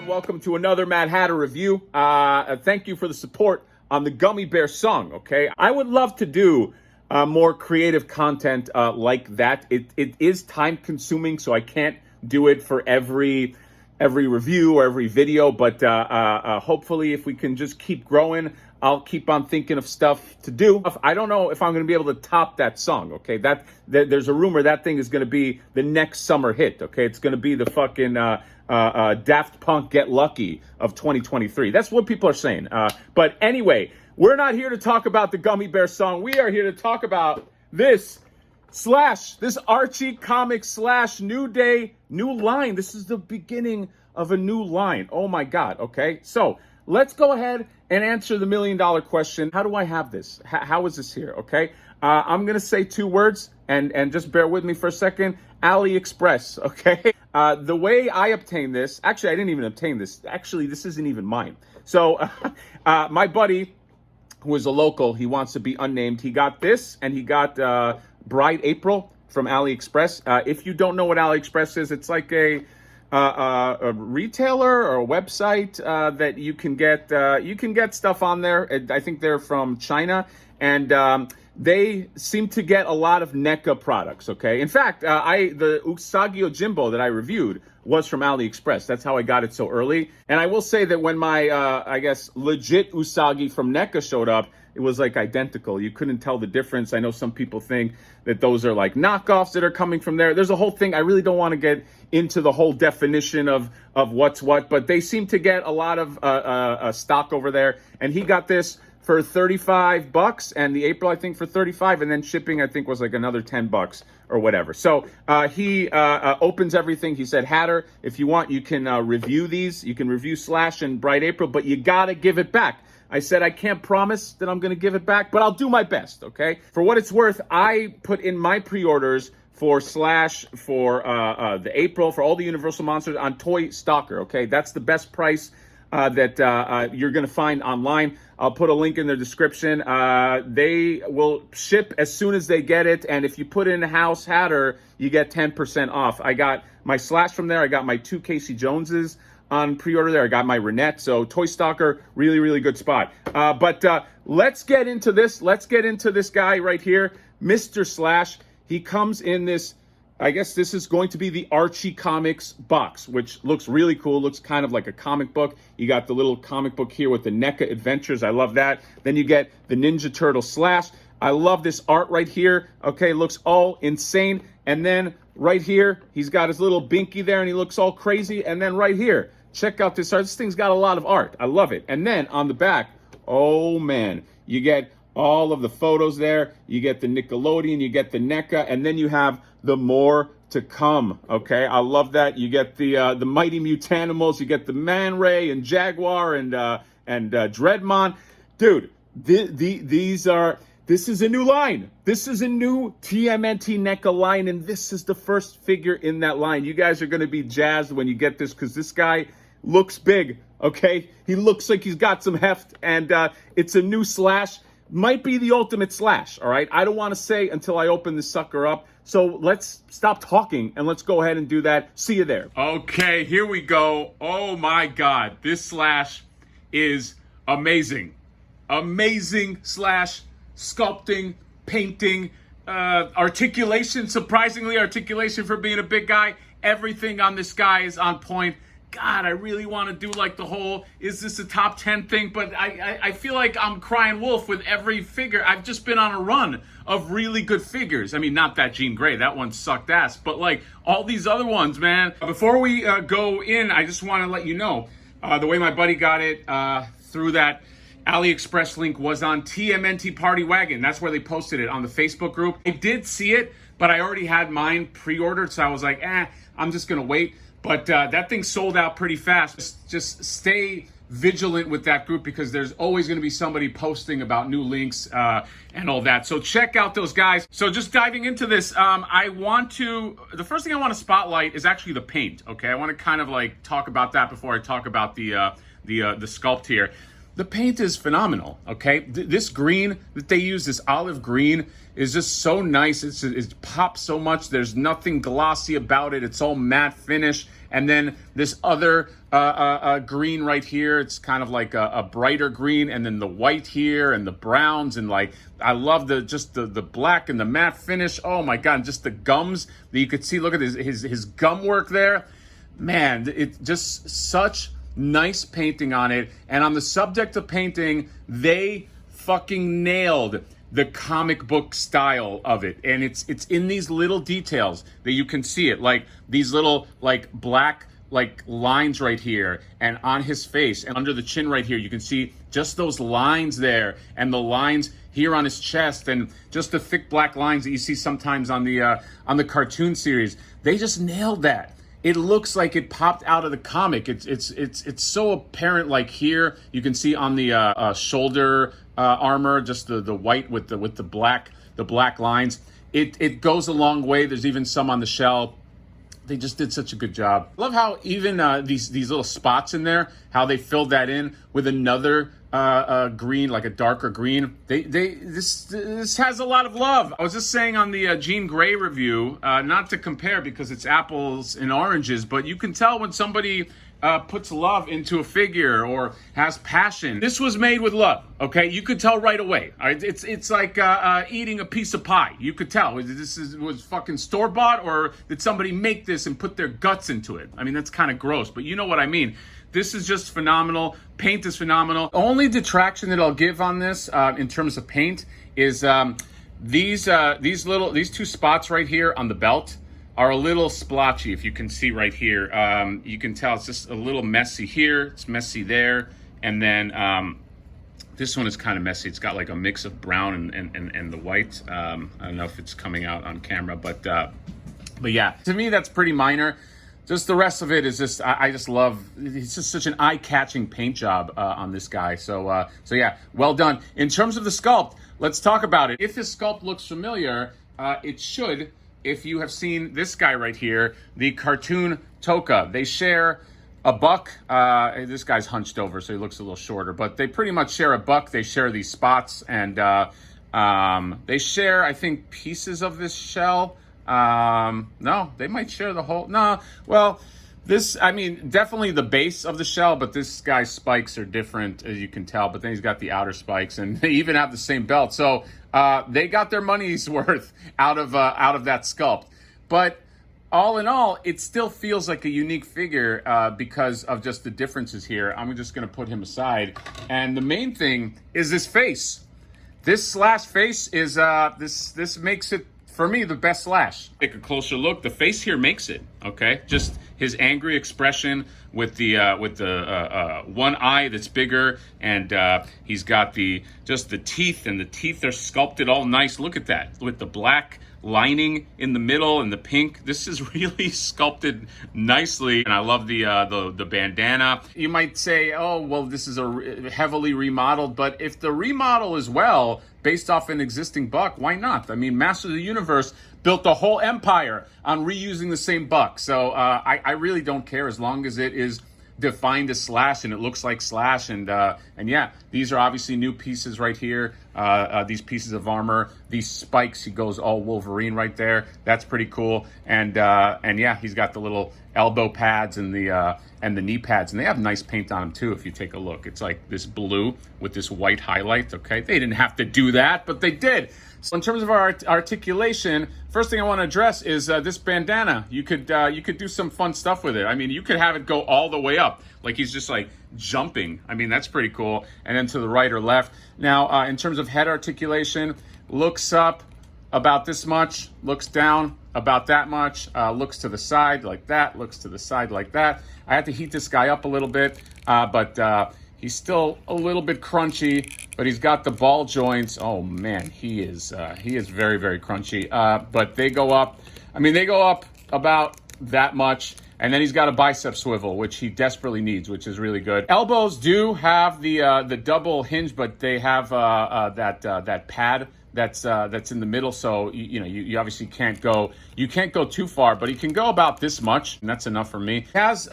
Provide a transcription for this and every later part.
everyone. Welcome to another Mad Hatter review. Thank you for the support on the Gummy Bear song, okay? I would love to do more creative content like that. It is time consuming, so I can't do it for every review or every video, but hopefully if we can just keep growing, I'll keep on thinking of stuff to do. I don't know if I'm going to be able to top that song, okay? There's a rumor that thing is going to be the next summer hit, okay? It's going to be the fucking Daft Punk Get Lucky of 2023. That's what people are saying. But anyway, we're not here to talk about the Gummy Bear song. We are here to talk about this Archie Comics / New Day new line. This is the beginning of a new line. Oh my God, okay? So let's go ahead and answer the $1 million question. How do I have this? How is this here, okay? I'm going to say two words, and just bear with me for a second. AliExpress, okay? The way I obtained this, actually, I didn't even obtain this. Actually, this isn't even mine. So my buddy, who is a local, he wants to be unnamed. He got this, and he got Bright April from AliExpress. If you don't know what AliExpress is, it's like a retailer or a website that you can get stuff on there. I think they're from China, and they seem to get a lot of NECA products, okay? In fact, the Usagi Yojimbo that I reviewed was from AliExpress. That's how I got it so early. And I will say that when my, I guess, legit Usagi from NECA showed up, it was like identical. You couldn't tell the difference. I know some people think that those are like knockoffs that are coming from there. There's a whole thing. I really don't want to get into the whole definition of what's what, but they seem to get a lot of stock over there. And he got this for $35, and the April, I think, for $35, and then shipping, I think, was like another $10 or whatever. So he opens everything. He said, Hatter, if you want, you can review these. You can review Slash and Bright April, but you got to give it back. I said, I can't promise that I'm going to give it back, but I'll do my best, okay? For what it's worth, I put in my pre-orders for Slash, for the April, for all the Universal Monsters on Toy Stalker, okay? That's the best price that you're going to find online. I'll put a link in the description. They will ship as soon as they get it, and if you put in House Hatter, you get 10% off. I got my Slash from there. I got my 2 Casey Joneses on pre-order there. I got my Renette. So Toy Stalker, really, really good spot. But let's get into this. Let's get into this guy right here, Mr. Slash. He comes in this, I guess this is going to be the Archie Comics box, which looks really cool. Looks kind of like a comic book. You got the little comic book here with the NECA Adventures. I love that. Then you get the Ninja Turtle Slash. I love this art right here. Okay, looks all insane. And then right here, he's got his little binky there, and he looks all crazy. And then right here, check out this art. This thing's got a lot of art. I love it. And then on the back, oh man, you get all of the photos there. You get the Nickelodeon, you get the NECA, and then you have the more to come, okay? I love that. You get the Mighty Mutanimals, you get the Man Ray and Jaguar and Dreadmon. Dude, this is a new line. This is a new TMNT NECA line, and this is the first figure in that line. You guys are going to be jazzed when you get this, because this guy looks big, okay? He looks like he's got some heft, and it's a new Slash. Might be the ultimate Slash, all right? I don't want to say until I open this sucker up. So let's stop talking and let's go ahead and do that. See you there. Okay, here we go. Oh my God, this Slash is amazing. Amazing Slash, sculpting, painting, articulation, surprisingly articulation for being a big guy. Everything on this guy is on point. God, I really want to do like the whole, is this a top 10 thing? But I feel like I'm crying wolf with every figure. I've just been on a run of really good figures. I mean, not that Jean Grey, that one sucked ass, but like all these other ones, man. Before we go in, I just want to let you know, the way my buddy got it through that AliExpress link was on TMNT Party Wagon. That's where they posted it on the Facebook group. I did see it, but I already had mine pre-ordered, so I was like, I'm just going to wait. But that thing sold out pretty fast. Just stay vigilant with that group, because there's always going to be somebody posting about new links and all that. So check out those guys. So just diving into this, the first thing I want to spotlight is actually the paint, okay? I want to kind of like talk about that before I talk about the sculpt here. The paint is phenomenal, okay? This green that they use, this olive green, is just so nice. It pops so much. There's nothing glossy about it. It's all matte finish. And then this other green right here, it's kind of like a brighter green, and then the white here and the browns, and like I love the black and the matte finish. Oh my God, and just the gums that you could see. Look at his gum work there. Man, it just such nice painting on it. And on the subject of painting, they fucking nailed the comic book style of it. And it's in these little details that you can see it, like these little like black like lines right here, and on his face and under the chin right here, you can see just those lines there, and the lines here on his chest, and just the thick black lines that you see sometimes on the cartoon series. They just nailed that. It looks like it popped out of the comic. It's so apparent. Like here, you can see on the shoulder armor, just the white with the black lines. It goes a long way. There's even some on the shell. They just did such a good job. Love how even these little spots in there, how they filled that in with another green, like a darker green. This has a lot of love. I was just saying on the Jean Grey review, not to compare because it's apples and oranges, but you can tell when somebody puts love into a figure or has passion. This was made with love, okay? You could tell right away. All right? It's like eating a piece of pie. You could tell. Was fucking store-bought, or did somebody make this and put their guts into it? I mean, that's kind of gross, but you know what I mean. This is just phenomenal. Paint is phenomenal. Only detraction that I'll give on this in terms of paint is these two spots right here on the belt are a little splotchy. If you can see right here, you can tell it's just a little messy here. It's messy there, and then this one is kind of messy. It's got like a mix of brown and the white. I don't know if it's coming out on camera, but yeah, to me that's pretty minor. Just the rest of it is just, I just love, it's just such an eye-catching paint job on this guy. So yeah, well done. In terms of the sculpt, let's talk about it. If this sculpt looks familiar, it should, if you have seen this guy right here, the cartoon Tokka. They share a buck. This guy's hunched over, so he looks a little shorter, but they pretty much share a buck. They share these spots, and they share, I think, pieces of this shell. No, they might share the whole. No, well, this, I mean, definitely the base of the shell, but this guy's spikes are different, as you can tell. But then he's got the outer spikes, and they even have the same belt. So they got their money's worth out of that sculpt. But all in all, it still feels like a unique figure because of just the differences here. I'm just going to put him aside, and the main thing is this face. This Slash face is this makes it, for me, the best Slash. Take a closer look. The face here makes it, okay? Just his angry expression with the one eye that's bigger, and he's got the teeth, and the teeth are sculpted all nice. Look at that, with the black lining in the middle and the pink. This is really sculpted nicely, and I love the bandana. You might say, oh, well, this is a heavily remodeled, but if the remodel is well based off an existing buck, why not? I mean, Masters of the Universe built a whole empire on reusing the same buck, so I really don't care as long as it is defined as Slash and it looks like Slash. And yeah, these are obviously new pieces right here. These pieces of armor, these spikes, he goes all Wolverine right there. That's pretty cool. And yeah, he's got the little elbow pads and the knee pads, and they have nice paint on them too. If you take a look, it's like this blue with this white highlight. Okay, they didn't have to do that, but they did. So in terms of our articulation, first thing I want to address is this bandana. You could do some fun stuff with it. I mean, you could have it go all the way up, like he's just like jumping. I mean, that's pretty cool. And then to the right or left. Now, in terms of head articulation, looks up about this much, looks down about that much, looks to the side like that, looks to the side like that. I had to heat this guy up a little bit, but he's still a little bit crunchy, but he's got the ball joints. Oh man, he is very, very crunchy. But they go up, I mean, they go up about that much. And then he's got a bicep swivel, which he desperately needs, which is really good. Elbows do have the double hinge, but they have that pad that's in the middle. So you obviously can't go too far, but he can go about this much, and that's enough for me. He has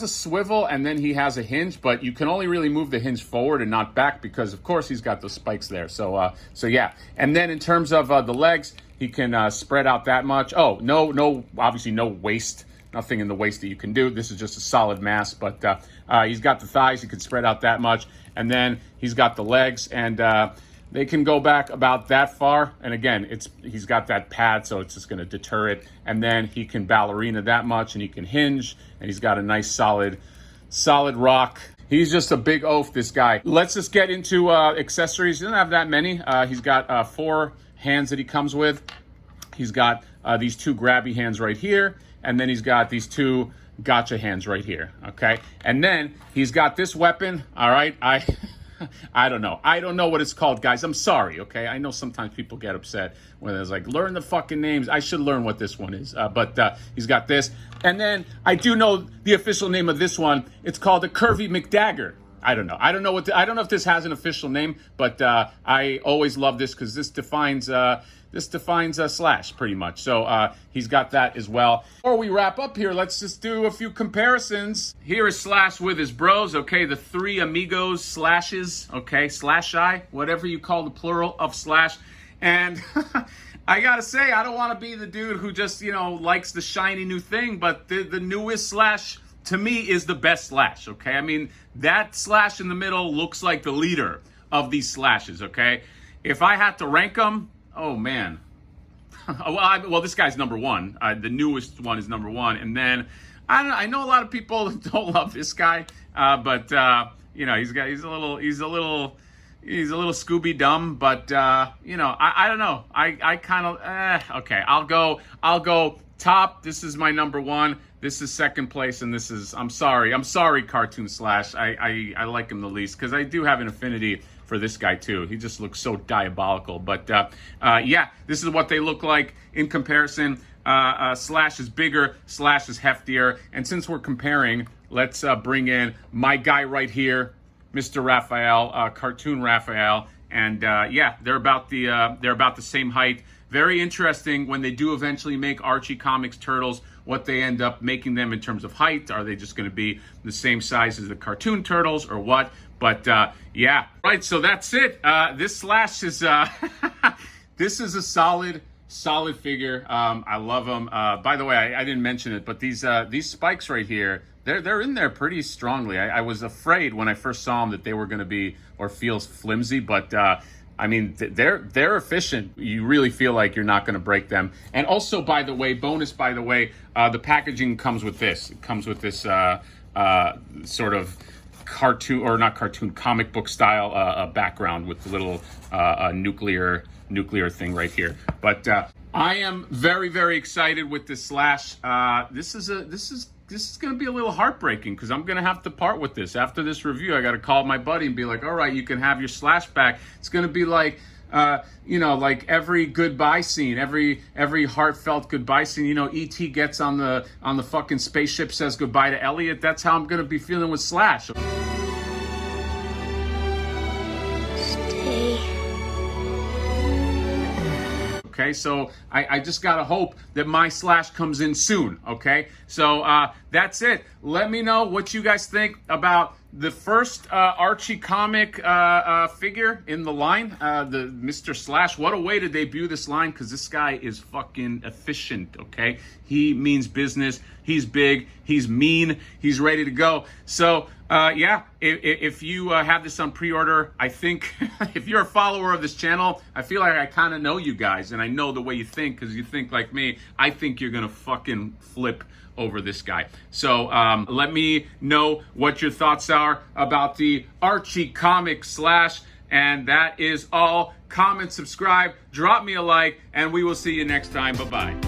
a swivel, and then he has a hinge, but you can only really move the hinge forward and not back because, of course, he's got those spikes there. So yeah. And then in terms of the legs, he can spread out that much. Oh, no, obviously no waist nothing in the waist that you can do. This is just a solid mass, but he's got the thighs. He can spread out that much. And then he's got the legs, and they can go back about that far. And again, he's got that pad, so it's just going to deter it. And then he can ballerina that much, and he can hinge, and he's got a nice solid rock. He's just a big oaf, this guy. Let's just get into accessories. He doesn't have that many. He's got 4 hands that he comes with. He's got these 2 grabby hands right here, and then he's got these 2 gotcha hands right here, okay? And then he's got this weapon, all right? I don't know. I don't know what it's called, guys. I'm sorry, okay? I know sometimes people get upset when it's like, learn the fucking names. I should learn what this one is. But he's got this. And then I do know the official name of this one. It's called the Curvy McDagger. I don't know. I don't know if this has an official name, but I always love this because this defines Slash pretty much. So he's got that as well. Before we wrap up here, let's just do a few comparisons. Here is Slash with his bros, okay? The 3 amigos Slashes, okay? Slash-I, whatever you call the plural of Slash. And I gotta say, I don't want to be the dude who just, likes the shiny new thing, but the newest Slash, to me, is the best Slash, okay? I mean, that Slash in the middle looks like the leader of these Slashes, okay? If I had to rank them, oh, man. Well, this guy's number 1. The newest one is number 1. And then, I know a lot of people don't love this guy, but he's a little Scooby dumb. But I don't know. I kind of okay. I'll go top. This is my number 1. This is second place, and this is. I'm sorry, Cartoon Slash. I like him the least because I do have an affinity for this guy too. He just looks so diabolical. But yeah, this is what they look like in comparison. Slash is bigger, Slash is heftier. And since we're comparing, let's bring in my guy right here, Mr. Raphael, Cartoon Raphael. And yeah, they're about the same height. Very interesting when they do eventually make Archie Comics Turtles, what they end up making them in terms of height. Are they just going to be the same size as the cartoon Turtles or what? But yeah, right. So that's it. This Slash is this is a solid figure. I love them. By the way, I didn't mention it, but these spikes right here, they're in there pretty strongly. I was afraid when I first saw them that they were going to be or feel flimsy, but I mean, they're efficient. You really feel like you're not going to break them. And also, by the way, the packaging comes with this. It comes with this sort of cartoon, or not cartoon, comic book style background with the little nuclear thing right here. But I am very, very excited with this Slash. This is going to be a little heartbreaking because I'm going to have to part with this. After this review, I got to call my buddy and be like, all right, you can have your Slash back. It's going to be like, like every goodbye scene, every heartfelt goodbye scene. E.T. gets on the fucking spaceship, says goodbye to Elliot. That's how I'm going to be feeling with Slash. Okay, so I just gotta hope that my Slash comes in soon, okay? So that's it. Let me know what you guys think about the first Archie comic figure in the line, the Mr. Slash. What a way to debut this line, because this guy is fucking efficient, okay? He means business. He's big. He's mean. He's ready to go. So, yeah, if you have this on pre-order, I think if you're a follower of this channel, I feel like I kind of know you guys, and I know the way you think, because you think like me. I think you're going to fucking flip over this guy. So let me know what your thoughts are about the Archie comic Slash. And that is all. Comment, subscribe, drop me a like, and we will see you next time. Bye-bye.